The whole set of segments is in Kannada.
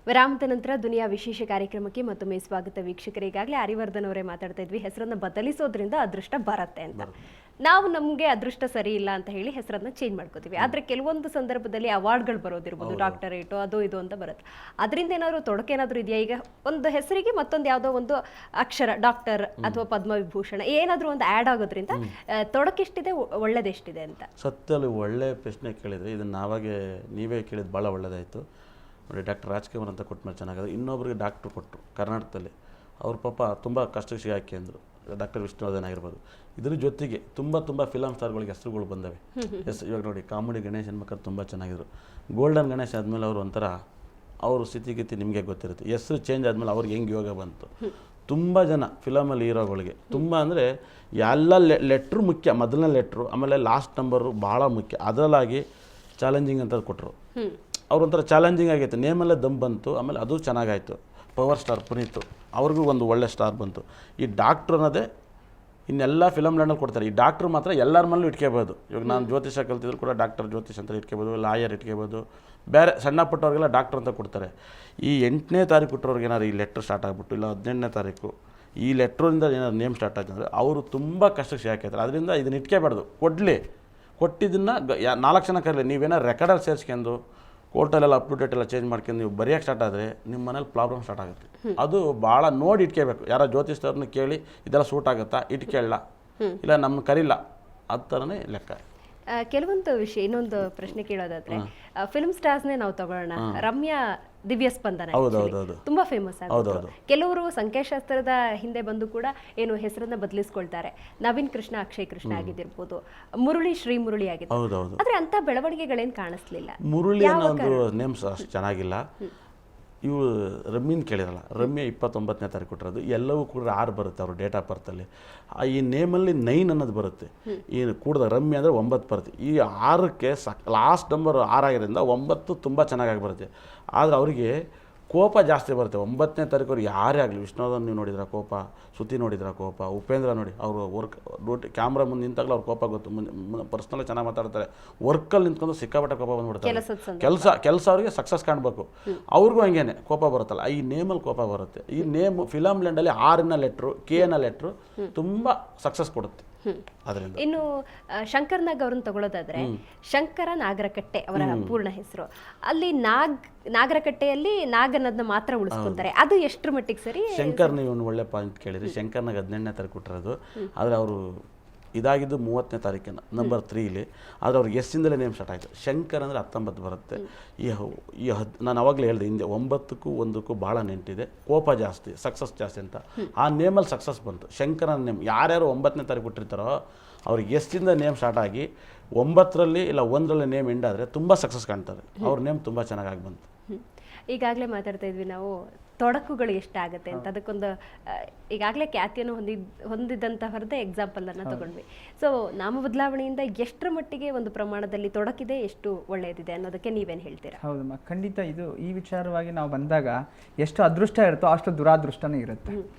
ವಿರಾಮದ ನಂತರ ದುನಿಯಾ ವಿಶೇಷ ಕಾರ್ಯಕ್ರಮಕ್ಕೆ ಮತ್ತೊಮ್ಮೆ ಸ್ವಾಗತ ವೀಕ್ಷಕರೇ. ಈಗಾಗಲೇ ಹರಿವರ್ಧನ್ ಅವರೇ ಮಾತಾಡ್ತಾ ಇದ್ವಿ, ಹೆಸರನ್ನ ಬದಲಿಸೋದ್ರಿಂದ ಅದೃಷ್ಟ ಬರುತ್ತೆ ಅಂತ. ನಾವು ನಮಗೆ ಅದೃಷ್ಟ ಸರಿ ಇಲ್ಲ ಅಂತ ಹೇಳಿ ಹೆಸರನ್ನ ಚೇಂಜ್ ಮಾಡ್ಕೋತೀವಿ. ಆದ್ರೆ ಕೆಲವೊಂದು ಸಂದರ್ಭದಲ್ಲಿ ಅವಾರ್ಡ್ಗಳು ಬರೋದಿರ್ಬೋದು, ಡಾಕ್ಟರೇಟು ಅದು ಇದು ಅಂತ ಬರುತ್ತೆ. ಅದರಿಂದ ಏನಾದ್ರು ತೊಡಕೇನಾದ್ರೂ ಇದೆಯಾ? ಈಗ ಒಂದು ಹೆಸರಿಗೆ ಮತ್ತೊಂದು ಯಾವುದೋ ಒಂದು ಅಕ್ಷರ, ಡಾಕ್ಟರ್ ಅಥವಾ ಪದ್ಮವಿಭೂಷಣ ಏನಾದ್ರೂ ಒಂದು ಆ್ಯಡ್ ಆಗೋದ್ರಿಂದ ತೊಡಕೆಷ್ಟಿದೆ, ಒಳ್ಳೇದೆಷ್ಟಿದೆ ಅಂತ? ಸತ್ಯದಲ್ಲಿ ಒಳ್ಳೆ ಪ್ರಶ್ನೆ ಕೇಳಿದ್ರೆ, ಇದನ್ನು ನಾವಾಗೆ ನೀವೇ ಕೇಳಿದ್ದು ಭಾಳ ಒಳ್ಳೆಯದಾಯಿತು ನೋಡಿ. ಡಾಕ್ಟರ್ ರಾಜ್ಕುಮಾರ್ ಅಂತ ಕೊಟ್ಟ ಮೇಲೆ ಚೆನ್ನಾಗಿದೆ. ಇನ್ನೊಬ್ಬರಿಗೆ ಡಾಕ್ಟ್ರು ಕೊಟ್ಟರು ಕರ್ನಾಟಕದಲ್ಲಿ, ಅವ್ರ ಪಾಪ ತುಂಬ ಕಷ್ಟಕ್ಕೆ ಸಿಗಾಕಿ ಅಂದರು. ಡಾಕ್ಟರ್ ವಿಷ್ಣುವರ್ಧನ್ ಆಗಿರ್ಬೋದು. ಇದ್ರ ಜೊತೆಗೆ ತುಂಬ ಫಿಲಮ್ ಸ್ಟಾರ್ಗಳಿಗೆ ಹೆಸರುಗಳು ಬಂದವೆ. ಇವಾಗ ನೋಡಿ, ಕಾಮಿಡಿ ಗಣೇಶ್ ಹೆಣ್ಮಕ್ಳು ತುಂಬ ಚೆನ್ನಾಗಿದ್ರು. ಗೋಲ್ಡನ್ ಗಣೇಶ್ ಆದಮೇಲೆ ಅವರು ಒಂಥರ ಅವ್ರ ಸ್ಥಿತಿಗತಿ ನಿಮಗೆ ಗೊತ್ತಿರುತ್ತೆ. ಹೆಸರು ಚೇಂಜ್ ಆದಮೇಲೆ ಅವ್ರಿಗೆ ಹೆಂಗೆ ಯೋಗ ಬಂತು. ತುಂಬ ಜನ ಫಿಲಮಲ್ಲಿ ಹೀರೋಗಳಿಗೆ ತುಂಬ ಅಂದರೆ ಎಲ್ಲ ಲೆಟ್ರು ಮುಖ್ಯ. ಮೊದಲನೇ ಲೆಟ್ರು, ಆಮೇಲೆ ಲಾಸ್ಟ್ ನಂಬರು ಭಾಳ ಮುಖ್ಯ. ಅದರಲ್ಲಾಗಿ ಚಾಲೆಂಜಿಂಗ್ ಅಂತ ಕೊಟ್ಟರು. ಅವ್ರೊಂಥರ ಚಾಲೆಂಜಿಂಗ್ ಆಗೈತೆ, ನೇಮಲ್ಲೇ ದಮ್ ಬಂತು. ಆಮೇಲೆ ಅದು ಚೆನ್ನಾಗಾಯಿತು. ಪವರ್ ಸ್ಟಾರ್ ಪುನೀತ್, ಅವ್ರಿಗೂ ಒಂದು ಒಳ್ಳೆ ಸ್ಟಾರ್ ಬಂತು. ಈ ಡಾಕ್ಟ್ರು ಅನ್ನೋದೇ ಇನ್ನೆಲ್ಲ ಫಿಲಮ್ ಲ್ಯಾಂಡಲ್ಲಿ ಕೊಡ್ತಾರೆ. ಈ ಡಾಕ್ಟ್ರು ಮಾತ್ರ ಎಲ್ಲರ ಮನೇಲೂ ಇಟ್ಕೋಬೋದು. ಇವಾಗ ನಾನು ಜ್ಯೋತಿಷ ಕಲ್ತಿದ್ರು ಕೂಡ ಡಾಕ್ಟರ್ ಜ್ಯೋತಿಷ್ ಅಂತ ಇಟ್ಕೋಬೋದು, ಲಾಯರ್ ಇಟ್ಕೋಬೋದು. ಬೇರೆ ಸಣ್ಣ ಪುಟ್ಟವ್ರಿಗೆಲ್ಲ ಡಾಕ್ಟ್ರ್ ಅಂತ ಕೊಡ್ತಾರೆ. ಈ 8ನೇ ತಾರೀಕು ಕೊಟ್ಟವ್ರಿಗೆ ಏನಾದ್ರು ಈ ಲೆಟ್ರ್ ಸ್ಟಾರ್ಟ್ ಆಗಿಬಿಟ್ಟು, ಇಲ್ಲ 18ನೇ ತಾರೀಕು ಈ ಲೆಟ್ರಿಂದ ಏನಾದ್ರು ನೇಮ್ ಸ್ಟಾರ್ಟ್ ಆಯ್ತು ಅಂದರೆ ಅವರು ತುಂಬ ಕಷ್ಟಕ್ಕೆ ಸಿಗಾಕೈತಾರೆ. ಅದರಿಂದ ಇದನ್ನು ಇಟ್ಕೋಬಾರ್ದು. ಕೊಟ್ಟಿದ್ದನ್ನು 4 ಜನ ಕರಲಿ, ನೀವೇನಾರು ರೆಕಾರ್ಡಲ್ಲಿ ಸೇರಿಸ್ಕೊಂಡು ಕೋರ್ಟಲ್ಲೆಲ್ಲ ಅಪ್ ಟು ಡೇಟ್ ಎಲ್ಲ ಚೇಂಜ್ ಮಾಡ್ಕೊಂಡು ನೀವು ಬರೆಯೋಕ್ಕೆ ಸ್ಟಾರ್ಟ್ ಆದರೆ ನಿಮ್ಮ ಮನೇಲಿ ಪ್ರಾಬ್ಲಮ್ ಸ್ಟಾರ್ಟ್ ಆಗುತ್ತೆ. ಅದು ಭಾಳ ನೋಡಿ ಇಟ್ಕೋಬೇಕು. ಯಾರೋ ಜ್ಯೋತಿಷ್ಯವ್ರನ್ನ ಕೇಳಿ ಇದೆಲ್ಲ ಸೂಟ್ ಆಗುತ್ತಾ, ಇಟ್ಕೊಳ್ಳ, ಇಲ್ಲ ನಮ್ಮನ್ನು ಕರಿಲ್ಲ, ಅದು ಥರನೇ ಲೆಕ್ಕ. ಕೆಲವೊಂದು ವಿಷಯ, ಇನ್ನೊಂದು ಪ್ರಶ್ನೆ ಕೇಳೋದಾದ್ರೆ, ಫಿಲ್ಮ್ ಸ್ಟಾರ್ಸ್ನೇ ನಾವು ತಗೊಳ್ಳೋಣ. ರಮ್ಯಾ ದಿವ್ಯ ಸ್ಪಂದನ ತುಂಬಾ ಫೇಮಸ್ ಆಗುತ್ತೆ. ಕೆಲವರು ಸಂಖ್ಯಾಶಾಸ್ತ್ರದ ಹಿಂದೆ ಬಂದು ಕೂಡ ಏನು ಹೆಸರನ್ನ ಬದಲಿಸ್ಕೊಳ್ತಾರೆ. ನವೀನ್ ಕೃಷ್ಣ, ಅಕ್ಷಯ್ ಕೃಷ್ಣ ಆಗಿದ್ದಿರ್ಬೋದು, ಮುರಳಿ, ಶ್ರೀ ಮುರಳಿ ಆಗಿದೆ. ಆದ್ರೆ ಅಂತ ಬೆಳವಣಿಗೆಗಳೇನು ಕಾಣಿಸ್ಲಿಲ್ಲ. ಮುರಳಿ ಅನ್ನೋ ನೇಮ್ಸ್ ಅಷ್ಟು ಚೆನ್ನಾಗಿಲ್ಲ. ಇವು ರಮ್ಯನ್ ಕೇಳಿರಲ್ಲ, ರಮ್ಯ 29ನೇ ತಾರೀಕು ಕೊಟ್ಟಿರೋದು. ಎಲ್ಲವೂ ಕೂಡ 6 ಬರುತ್ತೆ ಅವ್ರ ಡೇಟ್ ಆಫ್ ಬರ್ತಲ್ಲಿ. ಈ ನೇಮಲ್ಲಿ 9 ಅನ್ನೋದು ಬರುತ್ತೆ. ಈ ಕೂಡ ರಮ್ಯ ಅಂದರೆ 9 ಬರುತ್ತೆ. ಈ 6ಕ್ಕೆ ಲಾಸ್ಟ್ ನಂಬರ್ 6 ಆಗಿರೋದ್ರಿಂದ 9 ತುಂಬ ಚೆನ್ನಾಗಿ ಬರುತ್ತೆ. ಆದರೆ ಅವರಿಗೆ ಕೋಪ ಜಾಸ್ತಿ ಬರುತ್ತೆ. 9ನೇ ತಾರೀಕು ಅವ್ರು ಯಾರೇ ಆಗಲಿ, ವಿಷ್ಣುವರ್ಧನ್ ನೀವು ನೋಡಿದ್ರ ಕೋಪ, ಶ್ರುತಿ ನೋಡಿದ್ರ ಕೋಪ, ಉಪೇಂದ್ರ ನೋಡಿ ಅವರು ವರ್ಕ್ ಕ್ಯಾಮ್ರಾ ಮುಂದೆ ನಿಂತಾಗಲೂ ಅವ್ರ ಕೋಪ ಗೊತ್ತು. ಪರ್ಸ್ನಲ್ ಚೆನ್ನಾಗಿ ಮಾತಾಡ್ತಾರೆ. ವರ್ಕಲ್ಲಿ ನಿಂತ್ಕೊಂಡು ಸಿಕ್ಕಾಪಟ್ಟೆ ಕೋಪ ಬಂದ್ಬಿಡ್ತಾರೆ. ಕೆಲಸ ಅವರಿಗೆ ಸಕ್ಸಸ್ ಕಾಣಬೇಕು, ಅವ್ರಿಗೂ ಹಂಗೇನೆ ಕೋಪ ಬರುತ್ತಲ್ಲ. ಈ ನೇಮಲ್ಲಿ ಕೋಪ ಬರುತ್ತೆ. ಈ ನೇಮ್ ಫಿಲಮ್ ಲ್ಯಾಂಡಲ್ಲಿ 6ನ ಲೆಟ್ರು, K ಲೆಟ್ರು ತುಂಬ ಸಕ್ಸಸ್ ಕೊಡುತ್ತೆ. ಇನ್ನು ಶಂಕರ್ ನಾಗ್ ಅವ್ರನ್ನ ತಗೊಳ್ಳೋದಾದ್ರೆ, ಶಂಕರ ನಾಗರಕಟ್ಟೆ ಅವರ ಪೂರ್ಣ ಹೆಸರು. ಅಲ್ಲಿ ನಾಗರಕಟ್ಟೆಯಲ್ಲಿ ನಾಗ್ ಅನ್ನೋದನ್ನ ಮಾತ್ರ ಉಳಿಸ್ಕೊಂತಾರೆ. ಅದು ಎಷ್ಟರ ಮಟ್ಟಿಗೆ ಸರಿ? ಶಂಕರ್, ನೀವು ಒಳ್ಳೆ ಪಾಯಿಂಟ್ ಕೇಳಿದ್ರಿ. ಶಂಕರ್ನಾಗ 18ನೇ ತಾರೀಕು ಕೊಟ್ಟಿರೋದು. ಆದರೆ ಅವರು ಇದಾಗಿದ್ದು 30ನೇ ತಾರೀಕಿನ ನಂಬರ್ 3ಲಿ. ಆದರೆ ಅವ್ರಿಗೆ ಎಸ್ಸಿಂದಲೇ ನೇಮ್ ಸ್ಟಾರ್ಟ್ ಆಯಿತು. ಶಂಕರ್ ಅಂದರೆ 19 ಬರುತ್ತೆ. ನಾನು ಅವಾಗಲೇ ಹೇಳಿದೆ ಹಿಂದೆ, 9ಕ್ಕೂ 1ಕ್ಕೂ ಭಾಳ ನೆಂಟಿದೆ. ಕೋಪ ಜಾಸ್ತಿ, ಸಕ್ಸಸ್ ಜಾಸ್ತಿ ಅಂತ. ಆ ನೇಮಲ್ಲಿ ಸಕ್ಸಸ್ ಬಂತು. ಶಂಕರನ ನೇಮ್ ಯಾರ್ಯಾರು 9ನೇ ತಾರೀಕು ಕೊಟ್ಟಿರ್ತಾರೋ ಅವ್ರಿಗೆ ಎಸ್ಸಿಂದ ನೇಮ್ ಸ್ಟಾರ್ಟ್ ಆಗಿ 9ರಲ್ಲಿ ಇಲ್ಲ 1ರಲ್ಲಿ ನೇಮ್ ಎಂಡ್ ಆದರೆ ತುಂಬ ಸಕ್ಸಸ್ ಕಾಣ್ತಾರೆ. ಅವ್ರ ನೇಮ್ ತುಂಬ ಚೆನ್ನಾಗಿ ಬಂತು. ಈಗಾಗಲೇ ಮಾತಾಡ್ತಾ ಇದ್ವಿ ನಾವು ತೊಡಕುಗಳು ಎಷ್ಟಾಗುತ್ತೆ ಅಂತ. ಅದಕ್ಕೊಂದು ಈಗಾಗಲೇ ಖ್ಯಾತಿಯನ್ನು ಹೊಂದಿದಂತಹರದೇ ಎಕ್ಸಾಂಪಲ್ ಅನ್ನು ತಗೊಂಡ್ವಿ. ಸೊ ನಾಮ ಬದಲಾವಣೆಯಿಂದ ಎಷ್ಟರ ಮಟ್ಟಿಗೆ ಒಂದು ಪ್ರಮಾಣದಲ್ಲಿ ತೊಡಕಿದೆ, ಎಷ್ಟು ಒಳ್ಳೆಯದಿದೆ ಅನ್ನೋದಕ್ಕೆ ನೀವೇನು ಹೇಳ್ತೀರಾ? ಹೌದಮ್ಮ, ಖಂಡಿತ. ಈ ವಿಚಾರವಾಗಿ ನಾವು ಬಂದಾಗ ಎಷ್ಟು ಅದೃಷ್ಟ ಇರುತ್ತೋ ಅಷ್ಟು ದುರಾದೃಷ್ಟನೂ ಇರುತ್ತೆ.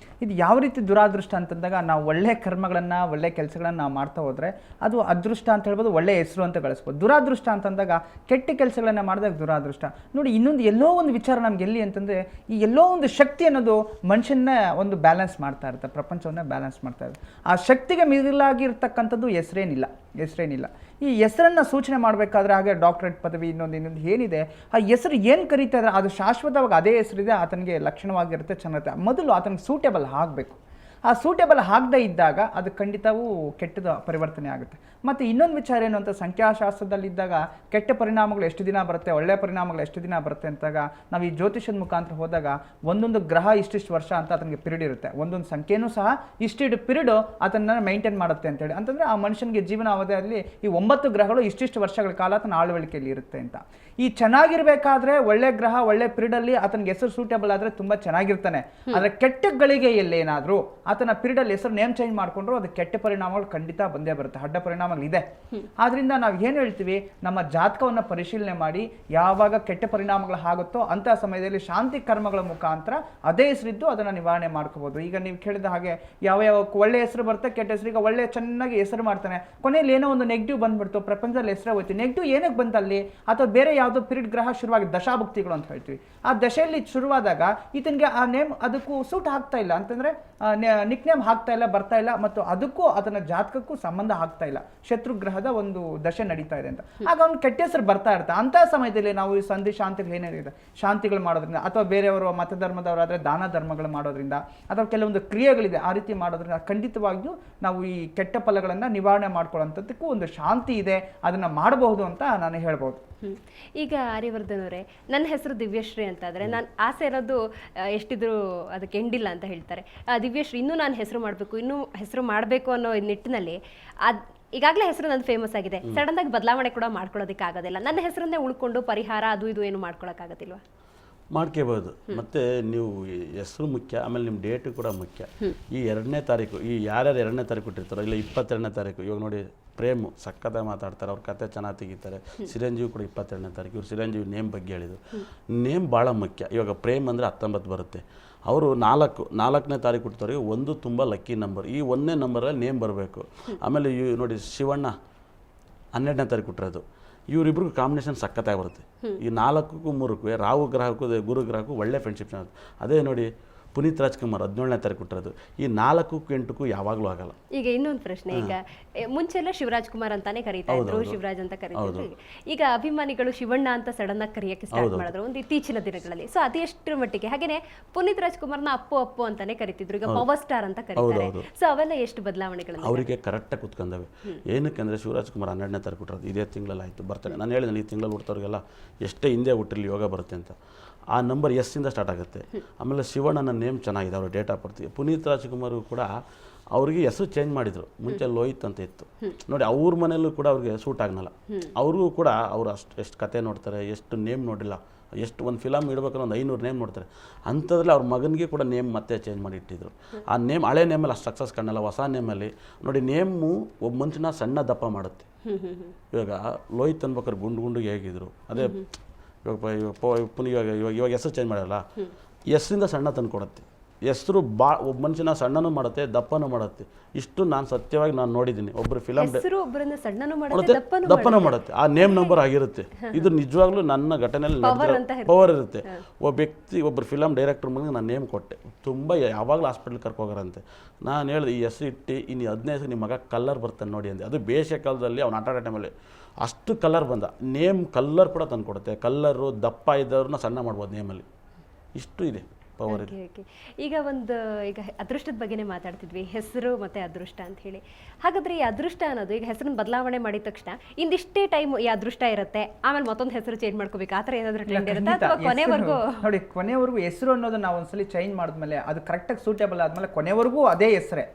ಇದು ಯಾವ ರೀತಿ ದುರಾದೃಷ್ಟ ಅಂತಂದಾಗ, ನಾವು ಒಳ್ಳೆ ಕರ್ಮಗಳನ್ನು, ಒಳ್ಳೆ ಕೆಲಸಗಳನ್ನು ನಾವು ಮಾಡ್ತಾ ಹೋದರೆ ಅದು ಅದೃಷ್ಟ ಅಂತ ಹೇಳ್ಬೋದು, ಒಳ್ಳೆ ಹೆಸರು ಅಂತ ಗಳಿಸ್ಬೋದು. ದುರಾದೃಷ್ಟ ಅಂತಂದಾಗ ಕೆಟ್ಟ ಕೆಲಸಗಳನ್ನು ಮಾಡಿದಾಗ ದುರಾದೃಷ್ಟ. ನೋಡಿ, ಇನ್ನೊಂದು ಎಲ್ಲೋ ಒಂದು ವಿಚಾರ ನಮ್ಗೆ ಎಲ್ಲಿ ಅಂತಂದರೆ, ಈ ಎಲ್ಲೋ ಒಂದು ಶಕ್ತಿ ಅನ್ನೋದು ಮನುಷ್ಯನ ಒಂದು ಬ್ಯಾಲೆನ್ಸ್ ಮಾಡ್ತಾ ಇರುತ್ತೆ, ಪ್ರಪಂಚವನ್ನ ಬ್ಯಾಲೆನ್ಸ್ ಮಾಡ್ತಾ ಇರುತ್ತೆ. ಆ ಶಕ್ತಿಗೆ ಮಿಗಿಲಾಗಿರ್ತಕ್ಕಂಥದ್ದು ಹೆಸರೇನಿಲ್ಲ. ಈ ಹೆಸರನ್ನು ಸೂಚನೆ ಮಾಡಬೇಕಾದ್ರೆ, ಹಾಗೆ ಡಾಕ್ಟರೇಟ್ ಪದವಿ, ಇನ್ನೊಂದು ಏನಿದೆ, ಆ ಹೆಸರು ಏನು ಕರೀತಾ ಇದ್ದಾರೆ ಅದು ಶಾಶ್ವತವಾಗಿ ಅದೇ ಹೆಸರಿದೆ, ಆತನಿಗೆ ಲಕ್ಷಣವಾಗಿರುತ್ತೆ, ಚೆನ್ನಾಗಿರುತ್ತೆ. ಮೊದಲು ಆತನಿಗೆ ಸೂಟೇಬಲ್ ಆಗಬೇಕು. ಆ ಸೂಟೇಬಲ್ ಆಗದೇ ಇದ್ದಾಗ ಅದು ಖಂಡಿತವೂ ಕೆಟ್ಟದ ಪರಿವರ್ತನೆ ಆಗುತ್ತೆ. ಮತ್ತು ಇನ್ನೊಂದು ವಿಚಾರ ಏನು ಅಂತ, ಸಂಖ್ಯಾಶಾಸ್ತ್ರದಲ್ಲಿದ್ದಾಗ ಕೆಟ್ಟ ಪರಿಣಾಮಗಳು ಎಷ್ಟು ದಿನ ಬರುತ್ತೆ, ಒಳ್ಳೆಯ ಪರಿಣಾಮಗಳು ಎಷ್ಟು ದಿನ ಬರುತ್ತೆ ಅಂತಾಗ ನಾವು ಈ ಜ್ಯೋತಿಷದ ಮುಖಾಂತರ ಹೋದಾಗ ಒಂದೊಂದು ಗ್ರಹ ಇಷ್ಟಿಷ್ಟು ವರ್ಷ ಅಂತ ಅದಕ್ಕೆ ಪಿರಿಯಡ್ ಇರುತ್ತೆ. ಒಂದೊಂದು ಸಂಖ್ಯೆನೂ ಸಹ ಇಷ್ಟಿಷ್ಟು ಪಿರಿಯಡು ಅದನ್ನು ಮೈಂಟೈನ್ ಮಾಡುತ್ತೆ ಅಂತೇಳಿ. ಅಂತಂದರೆ ಆ ಮನುಷ್ಯನಿಗೆ ಜೀವನಾವಧಿಯಲ್ಲಿ ಈ 9 ಗ್ರಹಗಳು ಇಷ್ಟಿಷ್ಟು ವರ್ಷಗಳ ಕಾಲ ಆತನ ಆಳ್ವಳಿಕೆಯಲ್ಲಿ ಇರುತ್ತೆ ಅಂತ. ಈ ಚೆನ್ನಾಗಿರ್ಬೇಕಾದ್ರೆ ಒಳ್ಳೆ ಗ್ರಹ ಒಳ್ಳೆ ಪಿರಿಯಡಲ್ಲಿ ಆತನಿಗೆ ಹೆಸರು ಸೂಟೇಬಲ್ ಆದರೆ ತುಂಬ ಚೆನ್ನಾಗಿರ್ತಾನೆ. ಆದರೆ ಕೆಟ್ಟ ಗಳಿಗೆಯಲ್ಲಿ ಏನಾದರೂ ಆತನ ಪೀರಿಯಡಲ್ಲಿ ಹೆಸರು ನೇಮ್ ಚೇಂಜ್ ಮಾಡಿಕೊಂಡ್ರು ಅದು ಕೆಟ್ಟ ಪರಿಣಾಮಗಳು ಖಂಡಿತ ಬಂದೇ ಬರುತ್ತೆ, ಅಡ್ಡ ಪರಿಣಾಮಗಳಿದೆ. ಆದ್ರಿಂದ ನಾವು ಏನು ಹೇಳ್ತೀವಿ, ನಮ್ಮ ಜಾತಕವನ್ನು ಪರಿಶೀಲನೆ ಮಾಡಿ ಯಾವಾಗ ಕೆಟ್ಟ ಪರಿಣಾಮಗಳು ಆಗುತ್ತೋ ಅಂತಹ ಸಮಯದಲ್ಲಿ ಶಾಂತಿ ಕರ್ಮಗಳ ಮುಖಾಂತರ ಅದೇ ಹೆಸರಿದ್ದು ಅದನ್ನು ನಿವಾರಣೆ ಮಾಡ್ಕೋಬಹುದು. ಈಗ ನೀವು ಕೇಳಿದ ಹಾಗೆ ಯಾವ ಒಳ್ಳೆ ಹೆಸರು ಬರುತ್ತೆ, ಕೆಟ್ಟ ಹೆಸರು. ಈಗ ಒಳ್ಳೆ ಚೆನ್ನಾಗಿ ಹೆಸರು ಮಾಡ್ತಾನೆ, ಕೊನೆಯಲ್ಲಿ ಏನೋ ಒಂದು ನೆಗೆಟಿವ್ ಬಂದ್ಬಿಡ್ತು, ಪ್ರಪಂಚದಲ್ಲಿ ಹೆಸರೇ ಹೋಯ್ತು. ನೆಗೆಟಿವ್ ಏನಕ್ಕೆ ಬಂತಲ್ಲಿ, ಅಥವಾ ಬೇರೆ ಯಾವುದೋ ಪಿರಿಯಡ್ ಗ್ರಹ ಶುರುವಾಗಿ ದಶಾಭುಕ್ತಿಗಳು ಅಂತ ಹೇಳ್ತೀವಿ, ಆ ದಶೆಯಲ್ಲಿ ಶುರುವಾದಾಗ ಈತನಿಗೆ ಆ ನೇಮ್ ಅದಕ್ಕೂ ಸೂಟ್ ಆಗ್ತಾ ಇಲ್ಲ ಅಂತಂದ್ರೆ ನಿಕ್ ನೇಮ್ ಆಗ್ತಾ ಇಲ್ಲ, ಬರ್ತಾ ಇಲ್ಲ, ಮತ್ತು ಅದಕ್ಕೂ ಅದನ್ನ ಜಾತಕಕ್ಕೂ ಸಂಬಂಧ ಆಗ್ತಾ ಇಲ್ಲ, ಶತ್ರು ಗ್ರಹದ ಒಂದು ದಶೆ ನಡೀತಾ ಇದೆ ಅಂತ. ಆಗ ಅವ್ನು ಕೆಟ್ಟ ಹೆಸರು ಬರ್ತಾ ಇರ್ತಾ. ಅಂತಹ ಸಮಯದಲ್ಲಿ ನಾವು ಈ ಸಂಧಿ ಶಾಂತಿಗಳು ಏನೇನಿದೆ ಶಾಂತಿಗಳು ಮಾಡೋದ್ರಿಂದ, ಅಥವಾ ಬೇರೆಯವರು ಮತಧರ್ಮದವರಾದ್ರೆ ದಾನ ಧರ್ಮಗಳು ಮಾಡೋದ್ರಿಂದ, ಅಥವಾ ಕೆಲವೊಂದು ಕ್ರಿಯೆಗಳಿದೆ ಆ ರೀತಿ ಮಾಡೋದ್ರಿಂದ ಖಂಡಿತವಾಗಿಯೂ ನಾವು ಈ ಕೆಟ್ಟ ಫಲಗಳನ್ನು ನಿವಾರಣೆ ಮಾಡ್ಕೊಳ್ಳೋಂಥದ್ದಕ್ಕೂ ಒಂದು ಶಾಂತಿ ಇದೆ, ಅದನ್ನ ಮಾಡಬಹುದು ಅಂತ ನಾನು ಹೇಳ್ಬೋದು. ಈಗ ಆರ್ಯವರ್ಧನ್ ಅವರೇ, ನನ್ನ ಹೆಸರು ದಿವ್ಯಶ್ರೀ ಅಂತ ಆದರೆ ನಾನು ಆಸೆ ಇರೋದು ಎಷ್ಟಿದ್ರು ಅದಕ್ಕೆ ಎಂಡಿಲ್ಲ ಅಂತ ಹೇಳ್ತಾರೆ. ದಿವ್ಯಶ್ರೀ ಇನ್ನೂ ನಾನು ಹೆಸರು ಮಾಡಬೇಕು, ಇನ್ನೂ ಹೆಸರು ಮಾಡಬೇಕು ಅನ್ನೋ ನಿಟ್ಟಿನಲ್ಲಿ ಈಗಾಗಲೇ ಹೆಸರು ನಂದು ಫೇಮಸ್ ಆಗಿದೆ, ಸಡನ್ ಆಗಿ ಬದಲಾವಣೆ ಕೂಡ ಮಾಡ್ಕೊಳ್ಳೋದಕ್ಕೆ ಆಗೋದಿಲ್ಲ. ನನ್ನ ಹೆಸರನ್ನೇ ಉಳ್ಕೊಂಡು ಪರಿಹಾರ ಅದು ಇದು ಏನು ಮಾಡ್ಕೊಳಕ್ಕಾಗೋದಿಲ್ವಾ? ಮಾಡ್ಕೋಬೋದು. ಮತ್ತು ನೀವು ಹೆಸರು ಮುಖ್ಯ, ಆಮೇಲೆ ನಿಮ್ಮ ಡೇಟು ಕೂಡ ಮುಖ್ಯ. ಈ 2ನೇ ತಾರೀಕು, ಈ ಯಾರ್ಯಾರು 2ನೇ ತಾರೀಕು ಕೊಟ್ಟಿರ್ತಾರೋ, ಇಲ್ಲ 22ನೇ ತಾರೀಕು, ಇವಾಗ ನೋಡಿ ಪ್ರೇಮು ಸಕ್ಕತ್ತಾಗಿ ಮಾತಾಡ್ತಾರೆ, ಅವ್ರ ಕತೆ ಚೆನ್ನಾಗಿ ತೆಗಿತಾರೆ. ಚಿರಂಜೀವಿ ಕೂಡ 22ನೇ ತಾರೀಕು. ಇವ್ರು ಚಿರಂಜೀವಿ ನೇಮ್ ಬಗ್ಗೆ ಹೇಳಿದ್ರು. ನೇಮ್ ಭಾಳ ಮುಖ್ಯ. ಇವಾಗ ಪ್ರೇಮ್ ಅಂದರೆ 19 ಬರುತ್ತೆ, ಅವರು 4ನೇ ತಾರೀಕು ಕೊಡ್ತಾರೆ. 1 ತುಂಬ ಲಕ್ಕಿ ನಂಬರ್. ಈ 1ನೇ ನಂಬರಲ್ಲಿ ನೇಮ್ ಬರಬೇಕು. ಆಮೇಲೆ ನೋಡಿ ಶಿವಣ್ಣ 12ನೇ ತಾರೀಕು ಕೊಟ್ಟಿರೋದು, ಇವರಿಬ್ರಿಗೂ ಕಾಂಬಿನೇಷನ್ ಸಕ್ಕತ್ತಾಗಿ ಬರುತ್ತೆ. ಈ 4ಕ್ಕೂ 3ಕ್ಕೂ ರಾಹು ಗ್ರಹಕ್ಕೂ ಗುರು ಗ್ರಹಕ್ಕೂ ಒಳ್ಳೆ ಫ್ರೆಂಡ್ಶಿಪ್. ಅದೇ ನೋಡಿ ಪುನೀತ್ ರಾಜ್ಕುಮಾರ್ 17ನೇ ತಾರೀಕು ಕೊಟ್ಟಿರೋದು, ಈ 4ಕ್ಕೂ 8ಕ್ಕೂ ಯಾವಾಗಲೂ ಆಗಲ್ಲ. ಈಗ ಇನ್ನೊಂದು ಪ್ರಶ್ನೆ, ಈಗ ಮುಂಚೆಲ್ಲ ಶಿವರಾಜ್ ಕುಮಾರ್ ಅಂತಾನೆ ಕರೀತಾ ಇದ್ರು, ಶಿವರಾಜ್ ಅಂತ ಕರೀತಿದ್ರು. ಈಗ ಅಭಿಮಾನಿಗಳು ಶಿವಣ್ಣ ಅಂತ ಸಡನ್ ಆಗಿ ಕರೆಯಕ್ಕೆ ಸ್ಟಾರ್ಟ್ ಮಾಡಿದ್ರು ಒಂದು ಇತ್ತೀಚಿನ ದಿನಗಳಲ್ಲಿ. ಸೊ ಅದೆಷ್ಟರ ಮಟ್ಟಿಗೆ? ಹಾಗೇನೆ ಪುನೀತ್ ರಾಜ್ಕುಮಾರ್ನ ಅಪ್ಪು ಅಂತಾನೆ ಕರೀತಿದ್ರು, ಈಗ ಪವರ್ ಸ್ಟಾರ್ ಅಂತ ಕರೀತಾರೆ. ಸೊ ಅವೆಲ್ಲ ಎಷ್ಟು ಬದಲಾವಣೆಗಳು ಅವರಿಗೆ ಕರೆಕ್ಟಾಗಿ ಕುತ್ಕೊಂಡವೆ. ಏನಕ್ಕೆ ಶಿವರಾಜ್ ಕುಮಾರ್ 12ನೇ ತಾರೀಕು ಕೊಟ್ಟಿರೋದು ಇದೇ ತಿಂಗಳಲ್ಲಿ ಆಯಿತು, ಬರ್ತಾರೆ. ನಾನು ಹೇಳಿದೆ ಈ ತಿಂಗಳಲ್ಲಿ ಹುಡ್ತವ್ರಿಗೆಲ್ಲ ಎಷ್ಟೇ ಹಿಂದೆ ಹುಟ್ಟಿರಲಿ ಯೋಗ ಬರುತ್ತೆ ಅಂತ. ಆ ನಂಬರ್ ಎಸ್ಸಿಂದ ಸ್ಟಾರ್ಟ್ ಆಗುತ್ತೆ. ಆಮೇಲೆ ಶಿವಣ್ಣನ ನೇಮ್ ಚೆನ್ನಾಗಿದೆ, ಅವ್ರ date of birth. Puneeth Rajkumar ಕೂಡ ಅವ್ರಿಗೆ ಹೆಸರು ಚೇಂಜ್ ಮಾಡಿದರು. ಮುಂಚೆ ಲೋಹಿತ್ ಅಂತ ಇತ್ತು ನೋಡಿ, ಅವ್ರ ಮನೆಯಲ್ಲೂ ಕೂಡ ಅವ್ರಿಗೆ ಸೂಟ್ ಆಗಲ್ಲ. ಅವ್ರಿಗೂ ಕೂಡ ಅವ್ರು ಎಷ್ಟು ಕತೆ ನೋಡ್ತಾರೆ, ಎಷ್ಟು ನೇಮ್ ನೋಡಿಲ್ಲ, ಎಷ್ಟು ಒಂದು ಫಿಲಮ್ ಇಡ್ಬೇಕಾದ್ರೆ ಒಂದು 500 ನೇಮ್ ನೋಡ್ತಾರೆ. ಅಂಥದ್ರಲ್ಲಿ ಅವ್ರ ಮಗನಿಗೆ ಕೂಡ ನೇಮ್ ಮತ್ತೆ ಚೇಂಜ್ ಮಾಡಿ ಇಟ್ಟಿದ್ರು. ಆ ನೇಮ್ ಹಳೆ ನೇಮಲ್ಲಿ ಅಷ್ಟು ಸಕ್ಸಸ್ ಕಾಣಲ್ಲ, ಹೊಸ ನೇಮಲ್ಲಿ ನೋಡಿ ನೇಮು ಒಬ್ಬ ಮನುಷ್ಯನ ಸಣ್ಣ ದಪ್ಪ ಮಾಡುತ್ತೆ. ಇವಾಗ ಲೋಹಿತ್ ಅನ್ಬೇಕಾದ್ರೆ ಗುಂಡು ಹೇಗಿದ್ರು, ಅದೇ ಇವಾಗ ಹೆಸರು ಚೇಂಜ್ ಮಾಡಲ್ಲ, ಹೆಸರಿಂದ ಸಣ್ಣ ತಂದು ಕೊಡುತ್ತೆ. ಹೆಸರು ಒಬ್ಬ ಮನುಷ್ಯನ ಸಣ್ಣನೂ ಮಾಡುತ್ತೆ, ದಪ್ಪನೂ ಮಾಡುತ್ತೆ. ಇಷ್ಟು ನಾನು ಸತ್ಯವಾಗಿ ನಾನು ನೋಡಿದ್ದೀನಿ. ಒಬ್ಬರು ಫಿಲಮ್ ದಪ್ಪನೂ ಮಾಡುತ್ತೆ, ಆ ನೇಮ್ ನಂಬರ್ ಆಗಿರುತ್ತೆ. ಇದು ನಿಜವಾಗ್ಲೂ ನನ್ನ ಘಟನೆಯಲ್ಲಿ ಪವರ್ ಇರುತ್ತೆ. ಒಬ್ಬ ವ್ಯಕ್ತಿ ಒಬ್ಬರು ಫಿಲಮ್ ಡೈರೆಕ್ಟರ್ ಮುಂದೆ ನಾನು ನೇಮ್ ಕೊಟ್ಟೆ, ತುಂಬ ಯಾವಾಗಲೂ ಹಾಸ್ಪಿಟ್ಲ್ ಕರ್ಕೋಗಾರಂತೆ. ನಾನು ಹೇಳಿದೆ, ಈ ಹೆಸರು ಇಟ್ಟು ಇನ್ನು 15 ನಿಮ್ಮ ಮಗ ಕಲ್ಲರ್ ಬರ್ತಾನೆ ನೋಡಿ ಅಂದೆ. ಅದು ಬೇಸಿಗೆ ಕಾಲದಲ್ಲಿ ಅವ್ನು ಆಟ ಆಡೋ ಟೈಮಲ್ಲಿ ಅಷ್ಟು ಕಲರ್ ಬಂದ. ನೇಮ್ ಕಲ್ಲರ್ ಕೂಡ ತಂದು ಕೊಡುತ್ತೆ. ಕಲ್ಲರು ದಪ್ಪ ಇದ್ದವ್ರನ್ನ ಸಣ್ಣ ಮಾಡ್ಬೋದು ನೇಮಲ್ಲಿ, ಇಷ್ಟು ಇದೆ ಪವರ್. ಈಗ ಅದೃಷ್ಟದ ಬಗ್ಗೆನೇ ಮಾತಾಡ್ತಿದ್ವಿ, ಹೆಸರು ಮತ್ತೆ ಅದೃಷ್ಟ ಅಂತ ಹೇಳಿ. ಹಾಗಾದ್ರೆ ಈ ಅದೃಷ್ಟ ಅನ್ನೋದು ಈಗ ಹೆಸರನ್ನ ಬದಲಾವಣೆ ಮಾಡಿದ ತಕ್ಷಣ ಇಂದಿಷ್ಟೇ ಟೈಮ್ ಈ ಅದೃಷ್ಟ ಇರುತ್ತೆ, ಆಮೇಲೆ ಮತ್ತೊಂದು ಹೆಸರು ಚೇಂಜ್ ಮಾಡ್ಕೋಬೇಕು, ಆ ಥರ ಏನಾದರೂ ಟ್ರೆಂಡ್ ಇರುತ್ತೆ ಅಥವಾ ಕೊನೆವರೆಗೂ? ನೋಡಿ, ಕೊನೆವರೆಗೂ ಹೆಸರು ಅನ್ನೋದು ನಾವು ಒಂದ್ಸಲಿ ಚೇಂಜ್ ಮಾಡಿದ್ಮೇಲೆ ಅದು ಕರೆಕ್ಟಾಗಿ ಸೂಟೇಬಲ್ ಆದ್ಮೇಲೆ ಕೊನೆವರೆಗೂ ಅದೇ ಹೆಸರೇ.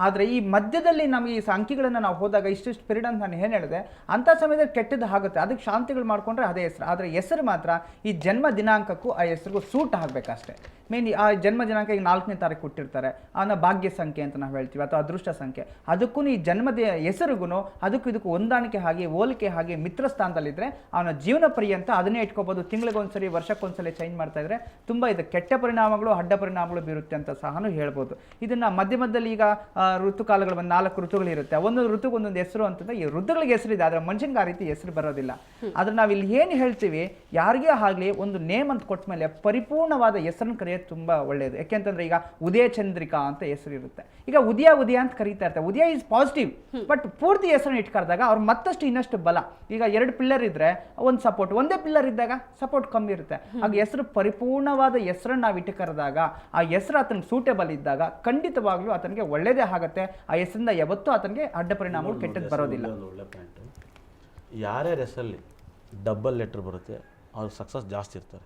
ಆದ್ರೆ ಈ ಮಧ್ಯದಲ್ಲಿ ನಮಗೆ ಈ ಅಂಕಿಗಳನ್ನ ನಾವು ಹೋದಾಗ ಇಷ್ಟಿಷ್ಟು ಪೀರಿಯಡ್ ಅಂತ ನಾನು ಏನು ಹೇಳಿದೆ, ಅಂತ ಸಮಯದಲ್ಲಿ ಕೆಟ್ಟದ್ದು ಆಗುತ್ತೆ, ಅದಕ್ಕೆ ಶಾಂತಿಗಳು ಮಾಡ್ಕೊಂಡ್ರೆ ಅದೇ ಹೆಸರು. ಆದ್ರೆ ಹೆಸರು ಮಾತ್ರ ಈ ಜನ್ಮ ದಿನಾಂಕಕ್ಕೂ ಆ ಹೆಸರಿಗೂ ಸೂಟ್ ಆಗಬೇಕಷ್ಟೇ. ಮೇನ್ ಆ ಜನ್ಮ ದಿನಾಂಕ ಈಗ 4ನೇ ತಾರೀಕು ಕೊಟ್ಟಿರ್ತಾರೆ, ಅವನ ಭಾಗ್ಯ ಸಂಖ್ಯೆ ಅಂತ ನಾವು ಹೇಳ್ತೀವಿ, ಅಥವಾ ಅದೃಷ್ಟ ಸಂಖ್ಯೆ. ಅದಕ್ಕೂ ಈ ಜನ್ಮದ ಹೆಸರಿಗೂ ಅದಕ್ಕೂ ಇದಕ್ಕೂ ಹೊಂದಾಣಿಕೆ ಆಗಿ ಹೋಲಿಕೆ ಆಗಿ ಮಿತ್ರ ಸ್ಥಾನದಲ್ಲಿದ್ದರೆ ಅವನ ಜೀವನ ಪರ್ಯಂತ ಅದನ್ನೇ ಇಟ್ಕೋಬಹುದು. ತಿಂಗಳಿಗೊಂದ್ಸರಿ ವರ್ಷಕ್ಕೊಂದ್ಸಲಿ ಚೇಂಜ್ ಮಾಡ್ತಾ ಇದ್ರೆ ತುಂಬ ಇದು ಕೆಟ್ಟ ಪರಿಣಾಮಗಳು ಅಡ್ಡ ಪರಿಣಾಮಗಳು ಬೀರುತ್ತೆ ಅಂತ ಸಹ ಹೇಳ್ಬೋದು. ಇದನ್ನ ಮಧ್ಯದಲ್ಲಿ ಈಗ ಋತುಕಾಲಗಳು ಬಂದು 4 ಋತುಗಳಿರುತ್ತೆ, ಒಂದೊಂದು ಋತುಗೆ ಒಂದೊಂದು ಹೆಸರು ಅಂತಂದ್ರೆ ಈ ಋತುಗಳಿಗೆ ಹೆಸರಿದೆ, ಆದರೆ ಮನುಷ್ಯನಿಗೆ ಆ ರೀತಿ ಹೆಸರು ಬರೋದಿಲ್ಲ. ಆದ್ರೆ ನಾವು ಇಲ್ಲಿ ಏನು ಹೇಳ್ತೀವಿ, ಯಾರಿಗೇ ಆಗಲಿ ಒಂದು ನೇಮ್ ಅಂತ ಕೊಟ್ಟ ಮೇಲೆ ಪರಿಪೂರ್ಣವಾದ ಹೆಸರನ್ನು ಕರೆಯೋದು ತುಂಬಾ ಒಳ್ಳೆಯದು. ಯಾಕೆಂತಂದ್ರೆ ಈಗ ಉದಯ ಚಂದ್ರಿಕಾ ಅಂತ ಹೆಸರು ಇರುತ್ತೆ. ಈಗ ಉದಯ ಅಂತ ಕರೀತಾ ಇರ್ತಾರೆ. ಉದಯ ಇಸ್ ಪಾಸಿಟಿವ್, ಬಟ್ ಪೂರ್ತಿ ಹೆಸರನ್ನು ಇಟ್ಕರ್ದಾಗ ಅವ್ರು ಮತ್ತಷ್ಟು ಇನ್ನಷ್ಟು ಬಲ. ಈಗ 2 ಪಿಲ್ಲರ್ ಇದ್ರೆ ಒಂದು ಸಪೋರ್ಟ್, ಒಂದೇ ಪಿಲ್ಲರ್ ಇದ್ದಾಗ ಸಪೋರ್ಟ್ ಕಮ್ಮಿ ಇರುತ್ತೆ. ಆಗ ಹೆಸರು ಪರಿಪೂರ್ಣವಾದ ಹೆಸರನ್ನು ನಾವು ಇಟ್ಕರ್ದಾಗ, ಆ ಹೆಸರು ಆತನಿಗೆ ಸೂಟೇಬಲ್ ಇದ್ದಾಗ ಖಂಡಿತವಾಗ್ಲೂ ಆತನಿಗೆ ಒಳ್ಳೇದೇ ಆಗುತ್ತೆ. ಆ ಹೆಸರಿಂದ ಯಾವತ್ತೂ ಆತನಿಗೆ ಅಡ್ಡ ಪರಿಣಾಮಗಳು ಕೆಟ್ಟದ್ದು ಬರೋದಿಲ್ಲ. ಒಳ್ಳೆ ಪಾಯಿಂಟ್. ಯಾರ್ಯಾರ ಹೆಸರಲ್ಲಿ ಡಬಲ್ ಲೆಟರ್ ಬರುತ್ತೆ ಅವ್ರಿಗೆ ಸಕ್ಸಸ್ ಜಾಸ್ತಿ ಇರ್ತಾರೆ.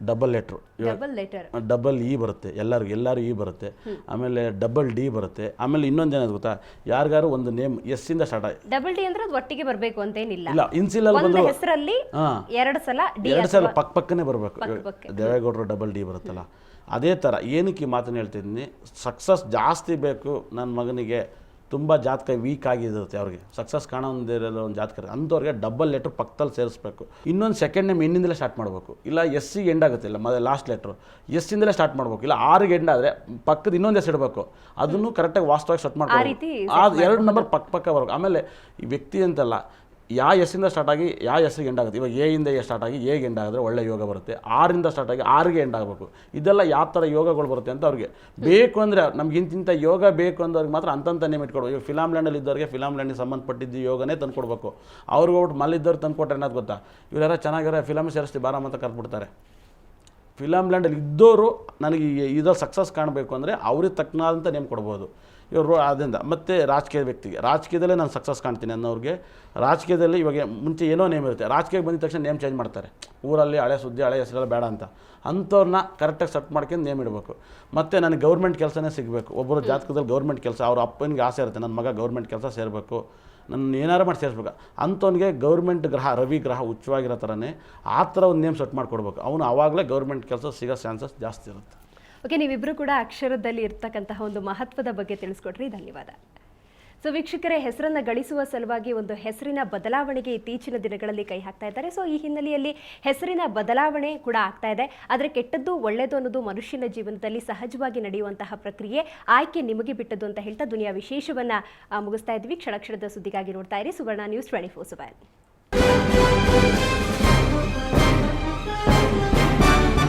Double letter, double letter. Double E ಬರುತ್ತೆ, ಎಲ್ಲರೂ ಇ ಬರುತ್ತೆ, ಆಮೇಲೆ ಡಬಲ್ ಡಿ ಬರುತ್ತೆ, ಆಮೇಲೆ ಇನ್ನೊಂದೇನದು ಗೊತ್ತಾ, ಯಾರಿಗಾರು ಒಂದು ನೇಮ್ ಎಸ್ ಇಂದ ಸ್ಟಾರ್ಟ್ ಆಗಿ ಡಬಲ್ ಡಿ ಅಂದ್ರೆ ಅದು ಒಟ್ಟಿಗೆ ಬರಬೇಕು ಅಂತೇನಿಲ್ಲ. ಇಲ್ಲ, ಇನ್ಸಿಲಲ್ಲಿ ಒಂದು ಬಂದು ಹೆಸರಲ್ಲಿ ಎರಡು ಸಲ ಡಿ, 2 ಸಲ ಪಕ್ಕನೇ ಬರಬೇಕು. ದೇವೇಗೌಡರು ಡಬಲ್ ಡಿ ಬರುತ್ತಲ್ಲ, ಅದೇ ಥರ. ಏನಕ್ಕೆ ಈ ಮಾತನ್ನು ಹೇಳ್ತಿದ್ದೀನಿ, ಸಕ್ಸಸ್ ಜಾಸ್ತಿ ಬೇಕು ನನ್ನ ಮಗನಿಗೆ, ತುಂಬ ಜಾತಕ ವೀಕ್ ಆಗಿರುತ್ತೆ ಅವ್ರಿಗೆ, ಸಕ್ಸಸ್ ಕಾಣೋದಿರಲ್ಲ ಒಂದು ಜಾತಕ, ಅಂಥವ್ರಿಗೆ ಡಬಲ್ ಲೆಟ್ರ್ ಪಕ್ಕದಲ್ಲಿ ಸೇರಿಸ್ಬೇಕು. ಇನ್ನೊಂದು ಸೆಕೆಂಡ್ ನೇಮ್ ಎನ್ನಿಂದಲೇ ಸ್ಟಾರ್ಟ್ ಮಾಡಬೇಕು, ಇಲ್ಲ ಎಸ್ ಗೆ ಎಂಡ್ ಆಗುತ್ತೆ, ಇಲ್ಲ ಲಾಸ್ಟ್ ಲೆಟ್ರು ಎಸ್ ಇಂದಲೇ ಸ್ಟಾರ್ಟ್ ಮಾಡಬೇಕು, ಇಲ್ಲ 6ಗೆ ಎಂಡ್ ಆದರೆ ಪಕ್ಕದ ಇನ್ನೊಂದು ಹೆಸರು ಇಡಬೇಕು, ಅದನ್ನು ಕರೆಕ್ಟಾಗಿ ವಾಸ್ತವವಾಗಿ ಸೆಟ್ ಮಾಡ್ಬೇಕು. ಅದು 2 ನಂಬರ್ ಪಕ್ಕ ಬರಬೇಕು. ಆಮೇಲೆ ಈ ವ್ಯಕ್ತಿ ಅಂತಲ್ಲ, ಯಾವ ಎಸ್ಸಿಂದ ಸ್ಟಾರ್ಟ್ ಆಗಿ ಯಾವ ಹೆಸರಿಗೆ ಎಂಡ್ ಆಗುತ್ತೆ. ಇವಾಗ ಎ ಇಂದ ಸ್ಟಾರ್ಟ್ ಆಗಿ ಎಗೆ ಎಂಡ್ ಆಗಿದ್ರೆ ಒಳ್ಳೆ ಯೋಗ ಬರುತ್ತೆ, 6ರಿಂದ ಸ್ಟಾರ್ಟ್ ಆಗಿ 6ಗೆ ಎಂಡ್ ಆಗಬೇಕು. ಇದೆಲ್ಲ ಯಾವ ಥರ ಯೋಗಗಳು ಬರುತ್ತೆ ಅಂತ ಅವ್ರಿಗೆ ಬೇಕು ಅಂದರೆ, ನಮ್ಗೆ ಇಂತಿಂಥ ಯೋಗ ಬೇಕು ಅಂದವ್ರಿಗೆ ಮಾತ್ರ ಅಂತಂತ ನೇಮ್ ಇಟ್ಕೊಡ್ಬೇಕು. ಇವಾಗ ಫಿಲಮ್ ಲ್ಯಾಂಡಲ್ಲಿ ಇದ್ದವ್ರಿಗೆ ಫಿಲಮ್ ಲ್ಯಾಂಡಿಗೆ ಸಂಬಂಧಪಟ್ಟಿದ್ದು ಯೋಗನೇ ತಂದು ಕೊಡಬೇಕು. ಅವ್ರಿಗೆ ಒಟ್ಟು ಮಲ್ಲಿದ್ದವ್ರು ತಂದು ಕೊಟ್ಟರೆ ಏನಾದ್ರು ಗೊತ್ತಾ, ಇವರೆಲ್ಲ ಚೆನ್ನಾಗಿರೋ ಫಿಲಮ್ ಸೇರಿಸ್ತೀವಿ ಬಾರಮ್ಮ ಅಂತ ಕರ್ಬಿಡ್ತಾರೆ. ಫಿಲಮ್ ಲ್ಯಾಂಡಲ್ಲಿ ಇದ್ದವರು ನನಗೆ ಇದ್ರಲ್ಲಿ ಸಕ್ಸಸ್ ಕಾಣಬೇಕು ಅಂದರೆ ಅವ್ರಿಗೆ ತಕ್ಕನಾದಂಥ ನೇಮ್ ಕೊಡ್ಬೋದು ಇವರು. ಅದರಿಂದ ಮತ್ತು ರಾಜಕೀಯ ವ್ಯಕ್ತಿಗೆ, ರಾಜಕೀಯದಲ್ಲೇ ನಾನು ಸಕ್ಸಸ್ ಕಾಣ್ತೀನಿ ಅನ್ನೋರಿಗೆ, ರಾಜಕೀಯದಲ್ಲಿ ಇವಾಗ ಮುಂಚೆ ಏನೋ ನೇಮ್ ಇರುತ್ತೆ, ರಾಜಕೀಯಕ್ಕೆ ಬಂದಿದ ತಕ್ಷಣ ನೇಮ್ ಚೇಂಜ್ ಮಾಡ್ತಾರೆ, ಊರಲ್ಲಿ ಹಳೆ ಸುದ್ದಿ ಹಳೆ ಹೆಸರೆಲ್ಲ ಬೇಡ ಅಂತ. ಅಂಥವ್ರನ್ನ ಕರೆಕ್ಟಾಗಿ ಸೆಟ್ ಮಾಡ್ಕೊಂಡು ನೇಮ್ ಇಡಬೇಕು. ಮತ್ತು ನನಗೆ ಗೌರ್ಮೆಂಟ್ ಕೆಲಸನೇ ಸಿಗಬೇಕು. ಒಬ್ಬರು ಜಾತಕದಲ್ಲಿ ಗೌರ್ಮೆಂಟ್ ಕೆಲಸ, ಅವ್ರ ಅಪ್ಪನಿಗೆ ಆಸೆ ಇರುತ್ತೆ, ನನ್ನ ಮಗ ಗೌರ್ಮೆಂಟ್ ಕೆಲಸ ಸೇರಬೇಕು, ನನ್ನ ಏನಾರು ಮಾಡಿ ಸೇರಿಸ್ಬೇಕು. ಅಂಥವ್ನಿಗೆ ಗೌರ್ಮೆಂಟ್ ಗ್ರಹ, ರವಿ ಗ್ರಹ ಉಚ್ಚವಾಗಿರೋ ಥರನೇ ಆ ಥರ ಒಂದು ನೇಮ್ ಸೆಟ್ ಮಾಡಿಕೊಡ್ಬೇಕು. ಅವನು ಆವಾಗಲೇ ಗೌರ್ಮೆಂಟ್ ಕೆಲಸ ಸಿಗೋ ಚಾನ್ಸಸ್ ಜಾಸ್ತಿ ಇರುತ್ತೆ. ಓಕೆ, ನೀವಿಬ್ಬರು ಕೂಡ ಅಕ್ಷರದಲ್ಲಿ ಇರ್ತಕ್ಕಂತಹ ಒಂದು ಮಹತ್ವದ ಬಗ್ಗೆ ತಿಳಿಸ್ಕೊಟ್ರಿ, ಧನ್ಯವಾದ. ಸೊ ವೀಕ್ಷಕರೇ, ಹೆಸರನ್ನು ಗಳಿಸುವ ಸಲುವಾಗಿ ಒಂದು ಹೆಸರಿನ ಬದಲಾವಣೆಗೆ ಇತ್ತೀಚಿನ ದಿನಗಳಲ್ಲಿ ಕೈ ಹಾಕ್ತಾ ಇದ್ದಾರೆ. ಸೊ ಈ ಹಿನ್ನೆಲೆಯಲ್ಲಿ ಹೆಸರಿನ ಬದಲಾವಣೆ ಕೂಡ ಆಗ್ತಾ ಇದೆ. ಆದರೆ ಕೆಟ್ಟದ್ದು ಒಳ್ಳೆಯದು ಅನ್ನೋದು ಮನುಷ್ಯನ ಜೀವನದಲ್ಲಿ ಸಹಜವಾಗಿ ನಡೆಯುವಂತಹ ಪ್ರಕ್ರಿಯೆ, ಆಯ್ಕೆ ನಿಮಗೆ ಬಿಟ್ಟದ್ದು ಅಂತ ಹೇಳ್ತಾ ದುನಿಯಾ ವಿಶೇಷವನ್ನ ಮುಗಿಸ್ತಾ ಇದ್ವಿ. ಕ್ಷಣ ಕ್ಷಣದ ಸುದ್ದಿಗಾಗಿ ನೋಡ್ತಾ ಇರಿ ಸುವರ್ಣ ನ್ಯೂಸ್ 24/7.